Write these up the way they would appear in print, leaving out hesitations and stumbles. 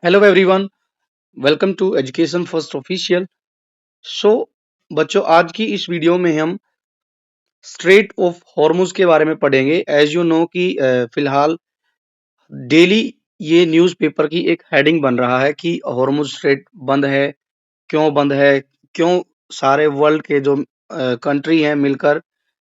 Hello everyone. Welcome to education first official. So बच्चों, आज की इस वीडियो में हम स्ट्रेट ऑफ हॉर्मुज के बारे में पढ़ेंगे। एज यू नो कि फिलहाल डेली ये न्यूज़पेपर की एक हेडिंग बन रहा है कि हॉर्मुज स्ट्रेट बंद है। क्यों बंद है? क्यों सारे वर्ल्ड के जो कंट्री हैं मिलकर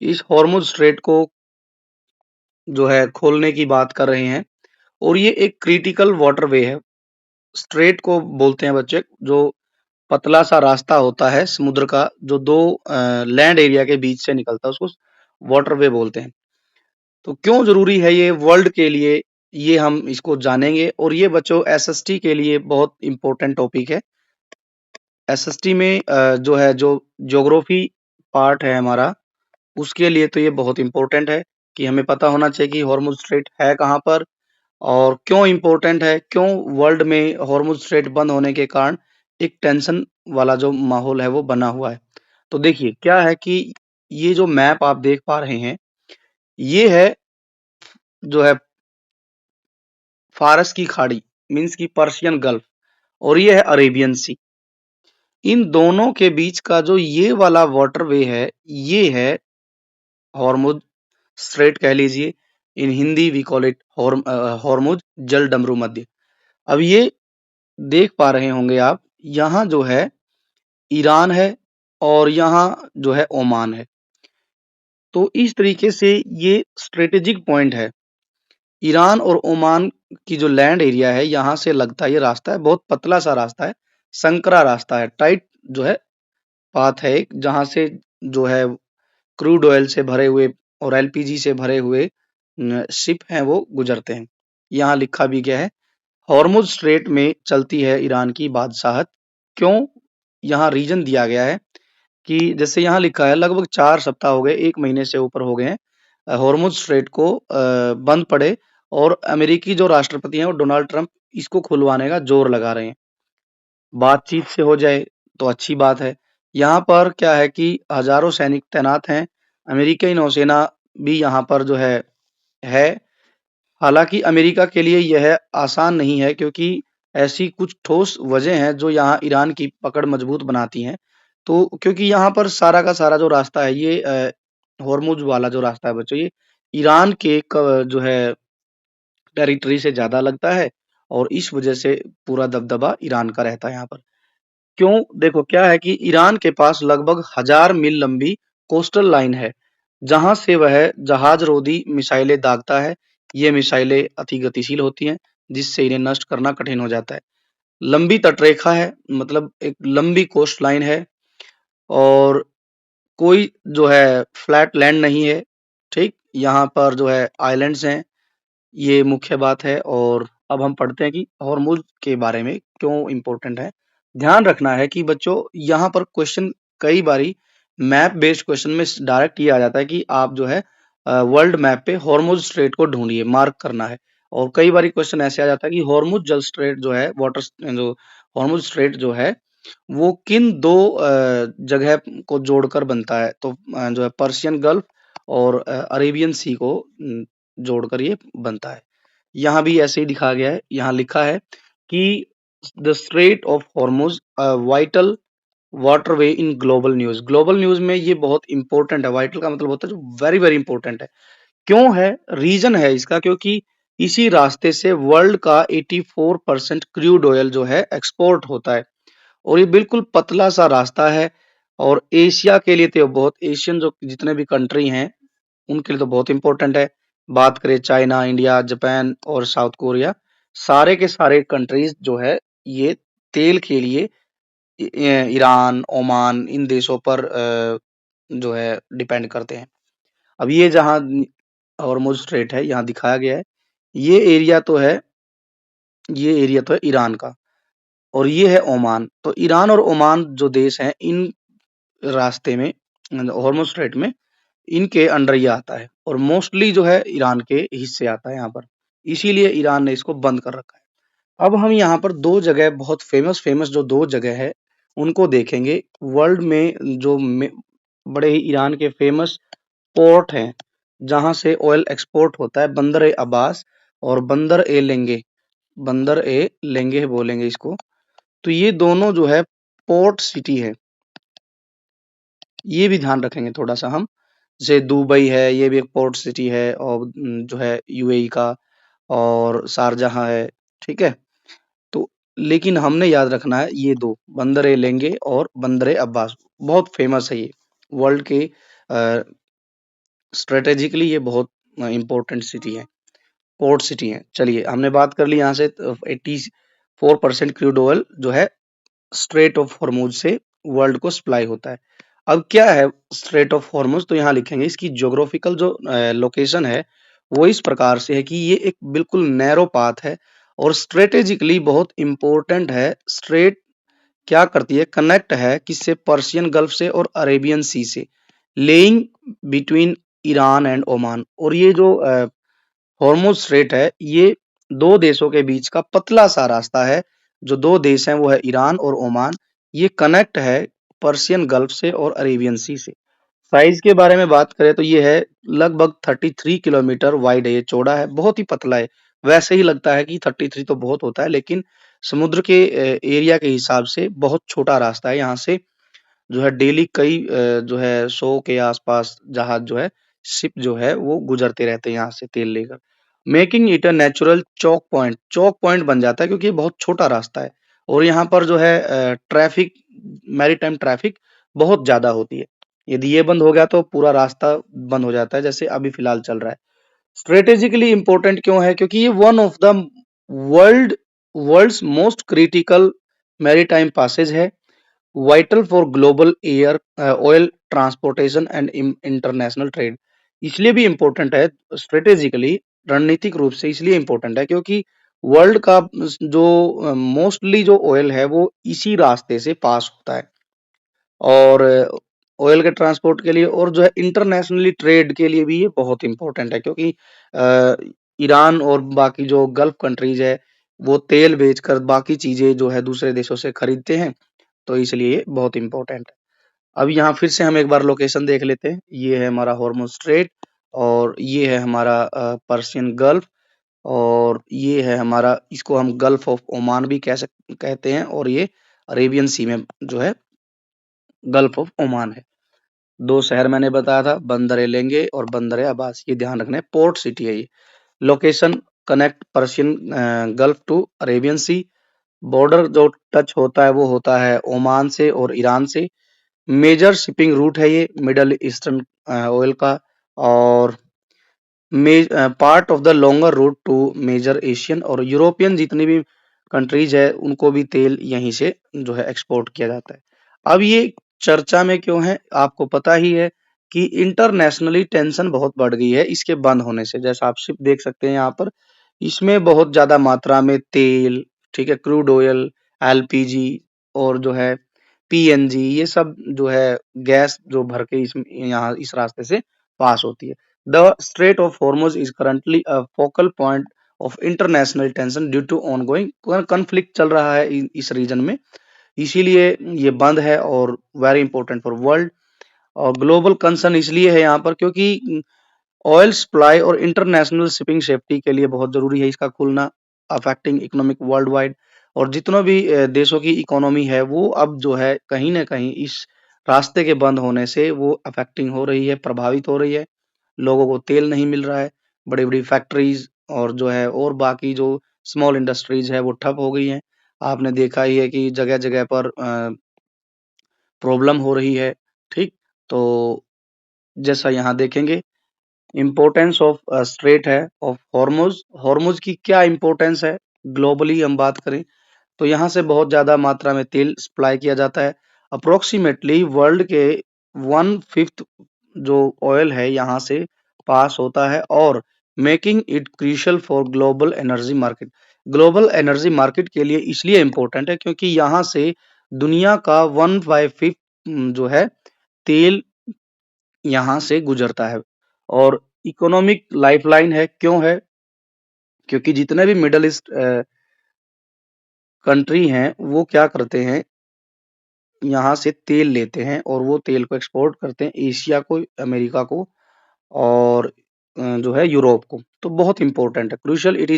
इस हॉर्मुज स्ट्रेट को जो है खोलने की बात कर रहे हैं। और ये एक क्रिटिकल वाटरवे है। स्ट्रेट को बोलते हैं बच्चे जो पतला सा रास्ता होता है समुद्र का, जो दो लैंड एरिया के बीच से निकलता है, उसको वाटरवे बोलते हैं। तो क्यों जरूरी है ये वर्ल्ड के लिए, ये हम इसको जानेंगे। और ये बच्चों एसएसटी के लिए बहुत इंपॉर्टेंट टॉपिक है। एसएसटी में जो है जो ज्योग्राफी पार्ट है हमारा, उसके लिए तो ये बहुत इंपॉर्टेंट है कि हमें पता होना चाहिए कि हॉर्मुज स्ट्रेट है कहाँ पर और क्यों इंपॉर्टेंट है। क्यों वर्ल्ड में हॉर्मुज स्ट्रेट बंद होने के कारण एक टेंशन वाला जो माहौल है वो बना हुआ है। तो देखिए क्या है कि ये जो मैप आप देख पा रहे हैं, ये है जो है फारस की खाड़ी, मीन्स की पर्शियन गल्फ, और ये है अरेबियन सी। इन दोनों के बीच का जो ये वाला वाटरवे है, ये है हॉर्मुज स्ट्रेट कह लीजिए। In Hindi we call it Hormuz जल डमरू मध्य। अब ये देख पा रहे होंगे आप, यहाँ जो है ईरान है और यहाँ जो है ओमान है। तो इस तरीके से ये स्ट्रेटेजिक पॉइंट है। ईरान और ओमान की जो लैंड एरिया है, यहाँ से लगता है ये रास्ता है, बहुत पतला सा रास्ता है, संकरा रास्ता है, टाइट जो है पाथ है एक, जहाँ से जो है क्रूड ऑयल से भरे हुए और एलपीजी से भरे हुए शिप हैं वो गुजरते हैं। यहाँ लिखा भी गया है हॉर्मुज स्ट्रेट में चलती है ईरान की बादशाहत। क्यों? यहाँ रीजन दिया गया है कि जैसे यहाँ लिखा है लगभग 4 सप्ताह हो गए, 1 महीने से ऊपर हो गए हैं हॉर्मुज स्ट्रेट को बंद पड़े, और अमेरिकी जो राष्ट्रपति हैं वो डोनाल्ड ट्रंप इसको खुलवाने का जोर लगा रहे हैं। बातचीत से हो जाए तो अच्छी बात है। यहाँ पर क्या है कि हजारों सैनिक तैनात हैं। अमेरिकी नौसेना भी यहाँ पर जो है। हालांकि अमेरिका के लिए यह आसान नहीं है, क्योंकि ऐसी कुछ ठोस वजह हैं जो यहाँ ईरान की पकड़ मजबूत बनाती हैं। तो क्योंकि यहाँ पर सारा का सारा जो रास्ता है ये हॉर्मुज वाला जो रास्ता है बच्चों, ये ईरान के जो है टेरिटरी से ज्यादा लगता है, और इस वजह से पूरा दबदबा ईरान का रहता है यहाँ पर। क्यों? देखो क्या है कि ईरान के पास लगभग 1000 मील लंबी कोस्टल लाइन है, जहां से वह जहाज रोधी मिसाइलें दागता है। ये मिसाइलें अति गतिशील होती हैं, जिससे इन्हें नष्ट करना कठिन हो जाता है। लंबी तटरेखा है, मतलब एक लंबी कोस्ट लाइन है, और कोई जो है फ्लैट लैंड नहीं है। ठीक, यहाँ पर जो है आइलैंड्स हैं, ये मुख्य बात है। और अब हम पढ़ते हैं कि हॉर्मुज के बारे में क्यों इंपॉर्टेंट है। ध्यान रखना है कि बच्चों यहाँ पर क्वेश्चन कई बारी मैप बेस्ड क्वेश्चन में डायरेक्ट ये आ जाता है कि आप जो है वर्ल्ड मैप पे हॉर्मुज स्ट्रेट को ढूंढिए, मार्क करना है। और कई बारी क्वेश्चन ऐसे आ जाता है कि हॉर्मुज जल स्ट्रेट जो है वाटर जो हॉर्मुज स्ट्रेट जो है वो किन दो जगह को जोड़कर बनता है। तो जो है पर्शियन गल्फ और अरेबियन सी को जोड़कर ये बनता है। यहाँ भी ऐसे ही दिखाया गया है। यहाँ लिखा है कि the strait of Hormuz vital waterway in global news. Global news में ये बहुत इंपॉर्टेंट है। वाइटल का मतलब होता है जो वेरी वेरी इंपॉर्टेंट है। क्यों है? रीजन है इसका, क्योंकि इसी रास्ते से वर्ल्ड का 84% क्रूड ऑयल जो है एक्सपोर्ट होता है, और ये बिल्कुल पतला सा रास्ता है। और एशिया के लिए तो बहुत, एशियन जो जितने भी कंट्री हैं उनके लिए तो बहुत इंपॉर्टेंट है। बात करें चाइना, इंडिया, जापान और साउथ कोरिया, सारे के सारे कंट्रीज जो है ये तेल के लिए ईरान, ओमान, इन देशों पर जो है डिपेंड करते हैं। अब ये जहाँ हॉर्मुज स्ट्रेट है यहाँ दिखाया गया है, ये एरिया तो है, ये एरिया तो है ईरान का, और ये है ओमान। तो ईरान और ओमान जो देश हैं, इन रास्ते में हॉर्मुज स्ट्रेट में इनके अंडर ये आता है, और मोस्टली जो है ईरान के हिस्से आता है यहाँ पर। इसीलिए ईरान ने इसको बंद कर रखा है। अब हम यहाँ पर दो जगह, बहुत फेमस फेमस जो दो जगह है उनको देखेंगे। वर्ल्ड में जो बड़े ही ईरान के फेमस पोर्ट हैं जहां से ऑयल एक्सपोर्ट होता है, बंदर ए अब्बास और बंदर ए लेंगे। बंदर ए लेंगे बोलेंगे इसको। तो ये दोनों जो है पोर्ट सिटी है, ये भी ध्यान रखेंगे थोड़ा सा हम। जैसे दुबई है, ये भी एक पोर्ट सिटी है, और जो है यूएई का, और शारजहां है, ठीक है। तो लेकिन हमने याद रखना है ये दो, बंदर ए लेंगे और बंदर ए अब्बास, बहुत फेमस है ये वर्ल्ड के, स्ट्रेटेजिकली ये बहुत इंपॉर्टेंट सिटी है, पोर्ट सिटी है। चलिए हमने बात कर ली यहाँ से, 84% क्रूड ऑयल जो है स्ट्रेट ऑफ हॉर्मूज से वर्ल्ड को सप्लाई होता है। अब क्या है स्ट्रेट ऑफ हॉर्मूज, तो यहाँ लिखेंगे इसकी ज्योग्राफिकल जो लोकेशन है वो इस प्रकार से है कि ये एक बिल्कुल नैरो पाथ है और स्ट्रेटेजिकली बहुत इंपॉर्टेंट है। स्ट्रेट क्या करती है, कनेक्ट है किससे, पर्शियन गल्फ से और अरेबियन सी से, laying between Iran and Oman. और ये जो हॉर्मोज स्ट्रेट है, ये दो देशों के बीच का पतला सा रास्ता है। जो दो देश हैं वो है ईरान और ओमान, ये कनेक्ट है पर्शियन गल्फ से और अरेबियन सी से। साइज के बारे में बात करें तो ये है लगभग 33 किलोमीटर वाइड है, ये चौड़ा है, बहुत ही पतला है। वैसे ही लगता है कि 33 तो बहुत होता है, लेकिन समुद्र के एरिया के हिसाब से बहुत छोटा रास्ता है। यहाँ से जो है डेली कई जो है 100 के आसपास जहाज जो है, शिप जो है वो गुजरते रहते हैं यहाँ से तेल लेकर, making it a natural Chowk point बन जाता है, क्योंकि ये बहुत छोटा रास्ता है। और यहाँ पर जो है ट्रैफिक, मैरीटाइम ट्रैफिक बहुत ज्यादा होती है। यदि ये बंद हो गया तो पूरा रास्ता बंद हो जाता है, जैसे अभी फिलहाल चल रहा है। स्ट्रेटेजिकली इंपॉर्टेंट क्यों है, क्योंकि ये one of the world world's most critical maritime passage है, vital for global air oil transportation and international trade. इसलिए भी इम्पोर्टेंट है स्ट्रेटेजिकली, रणनीतिक रूप से इसलिए इम्पोर्टेंट है क्योंकि वर्ल्ड का जो मोस्टली जो ऑयल है वो इसी रास्ते से पास होता है, और ऑयल के ट्रांसपोर्ट के लिए और जो है इंटरनेशनली ट्रेड के लिए भी ये बहुत इंपॉर्टेंट है, क्योंकि अ, ईरान और बाकी जो गल्फ कंट्रीज है वो तेल बेचकर बाकी चीजें जो है दूसरे देशों से खरीदते हैं, तो इसलिए ये बहुत इंपॉर्टेंट है। अब यहाँ फिर से हम एक बार लोकेशन देख लेते हैं। ये है हमारा हॉर्मुज स्ट्रेट, और ये है हमारा पर्शियन गल्फ, और ये है हमारा, इसको हम गल्फ ऑफ ओमान भी कहते हैं, और ये अरेबियन सी में जो है गल्फ ऑफ ओमान है। दो शहर मैंने बताया था, बंदर ए लेंगे और बंदर ए अब्बास, ये ध्यान रखना है, पोर्ट सिटी है ये। Location connect Persian gulf to Arabian sea. Border जो टच होता है वो होता है ओमान से और ईरान से। मेजर शिपिंग रूट है ये मिडल ईस्टर्न ऑयल का, और part of the longer route to major Asian और यूरोपियन जितनी भी कंट्रीज है उनको भी तेल यहीं से जो है एक्सपोर्ट किया जाता है। अब ये चर्चा में क्यों है, आपको पता ही है कि इंटरनेशनली टेंशन बहुत बढ़ गई है इसके बंद होने से। जैसा आप शिप देख सकते हैं यहाँ पर, इसमें बहुत ज्यादा मात्रा में तेल, ठीक है, क्रूड ऑयल, एलपीजी, और जो है पीएनजी, ये सब जो है गैस जो भर के इस यहाँ इस रास्ते से पास होती है। The strait of Hormuz is currently a focal point of international tension due to ongoing conflict चल रहा है इस रीजन में, इसीलिए ये बंद है और वेरी इंपॉर्टेंट फॉर वर्ल्ड। और ग्लोबल कंसर्न इसलिए है यहाँ पर क्योंकि ऑयल सप्लाई और इंटरनेशनल शिपिंग सेफ्टी के लिए बहुत जरूरी है इसका खुलना, अफेक्टिंग इकोनॉमिक वर्ल्ड वाइड। और जितनों भी देशों की इकोनॉमी है वो अब जो है कहीं ना कहीं इस रास्ते के बंद होने से वो अफेक्टिंग हो रही है, प्रभावित हो रही है। लोगों को तेल नहीं मिल रहा है, बड़ी बड़ी फैक्ट्रीज और जो है और बाकी जो स्मॉल इंडस्ट्रीज है वो ठप हो गई हैं। आपने देखा ही है कि जगह जगह पर प्रॉब्लम हो रही है, ठीक। तो जैसा यहाँ देखेंगे, इम्पोर्टेंस ऑफ स्ट्रेट है ऑफ हॉर्मुज, हॉर्मुज की क्या इम्पोर्टेंस है ग्लोबली हम बात करें तो यहाँ से बहुत ज्यादा मात्रा में तेल सप्लाई किया जाता है। अप्रोक्सीमेटली वर्ल्ड के 1/5 जो ऑयल है यहाँ से पास होता है, और making it crucial for global energy market. Global energy market के लिए इसलिए इम्पोर्टेंट है क्योंकि यहाँ से दुनिया का 1/5 जो है तेल यहाँ से गुजरता है। और इकोनॉमिक लाइफलाइन है, क्यों है, क्योंकि जितने भी मिडल ईस्ट कंट्री हैं वो क्या करते हैं, यहाँ से तेल लेते हैं और वो तेल को एक्सपोर्ट करते हैं एशिया को, अमेरिका को, और जो है यूरोप को। तो बहुत इंपॉर्टेंट है, crucial, it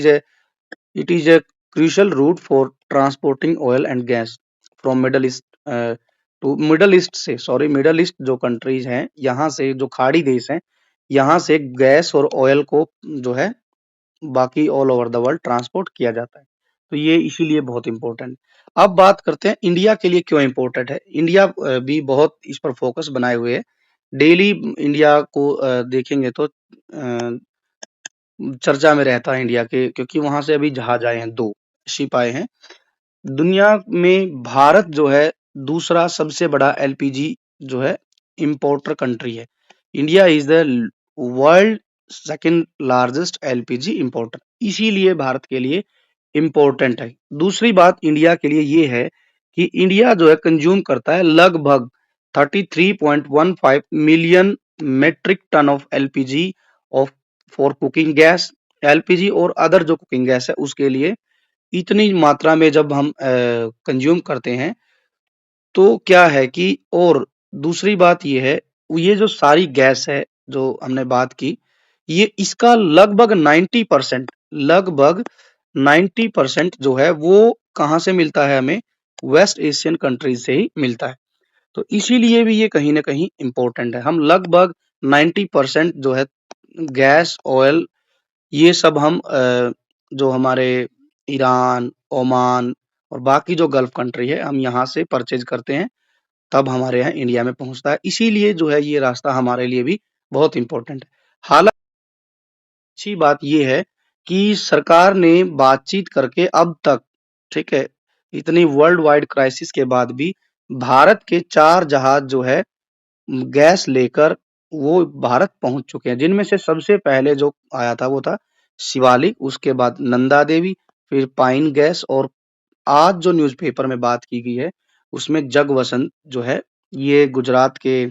is a crucial route for transporting oil and gas from Middle East to middle east से, सॉरी मिडल ईस्ट जो कंट्रीज हैं यहाँ से, जो खाड़ी देश हैं यहाँ से गैस और ऑयल को जो है बाकी all over the world transport किया जाता है। तो ये इसीलिए बहुत इंपॉर्टेंट। अब बात करते हैं इंडिया के लिए क्यों इंपॉर्टेंट है। इंडिया भी बहुत इस पर फोकस बनाए हुए है। डेली इंडिया को देखेंगे तो चर्चा में रहता है इंडिया के, क्योंकि वहां से अभी जहाज आए हैं, 2 शिप आए हैं। दुनिया में भारत जो है दूसरा सबसे बड़ा एलपीजी जो है इंपोर्टर कंट्री है। India is the world second largest LPG importer, इसीलिए भारत के लिए इम्पोर्टेंट है। दूसरी बात इंडिया के लिए ये है कि इंडिया जो है कंज्यूम करता है लगभग 33.15 million metric ton of LPG of for cooking gas. LPG और अदर जो कुकिंग गैस है उसके लिए इतनी मात्रा में जब हम कंज्यूम करते हैं तो क्या है कि, और दूसरी बात ये है, ये जो सारी गैस है जो हमने बात की, ये इसका लगभग 90% जो है वो कहाँ से मिलता है हमें, वेस्ट एशियन कंट्रीज से ही मिलता है। तो इसीलिए भी ये कहीं ना कहीं इम्पोर्टेंट है। हम लगभग 90% जो है गैस ऑयल ये सब हम जो हमारे ईरान, ओमान और बाकी जो गल्फ कंट्री है हम यहाँ से परचेज करते हैं, तब हमारे यहाँ इंडिया में पहुंचता है। इसीलिए जो है ये रास्ता हमारे लिए भी बहुत इंपॉर्टेंट है। हालांकि अच्छी बात ये है कि सरकार ने बातचीत करके अब तक, ठीक है, इतनी वर्ल्ड वाइड क्राइसिस के बाद भी भारत के 4 जहाज जो है गैस लेकर वो भारत पहुंच चुके हैं। जिनमें से सबसे पहले जो आया था वो था शिवालिक, उसके बाद नंदा देवी, फिर पाइन गैस, और आज जो न्यूज़पेपर में बात की गई है उसमें जग वसंत जो है ये गुजरात के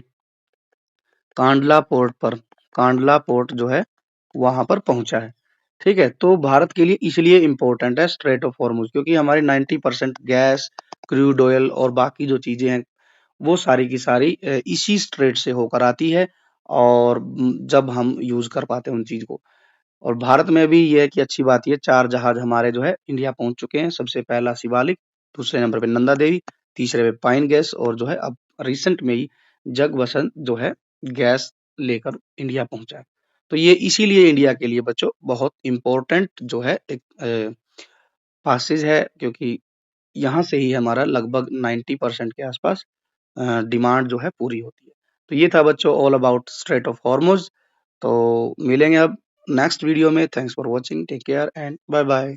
कांडला पोर्ट जो है वहां पर पहुंचा है। ठीक है, तो भारत के लिए इसलिए इम्पोर्टेंट है स्ट्रेट ऑफ हॉर्मुज, क्योंकि हमारी 90% गैस, क्रूड ऑयल और बाकी जो चीजें हैं वो सारी की सारी इसी स्ट्रेट से होकर आती है, और जब हम यूज कर पाते हैं उन चीज को। और भारत में भी ये है कि अच्छी बात ये 4 जहाज हमारे जो है इंडिया पहुंच चुके हैं। सबसे पहला शिवालिक, दूसरे नंबर पे नंदा देवी, तीसरे पे पाइन गैस, और जो है अब रिसेंट में ही जग वसंत जो है गैस लेकर इंडिया पहुंचा है। तो ये इसीलिए इंडिया के लिए बच्चों बहुत इंपॉर्टेंट जो है एक पासेज है, क्योंकि यहाँ से ही हमारा लगभग 90% के आसपास डिमांड जो है पूरी होती है। तो ये था बच्चों all about strait of Hormuz. तो मिलेंगे अब नेक्स्ट वीडियो में। Thanks for watching, take care and bye bye.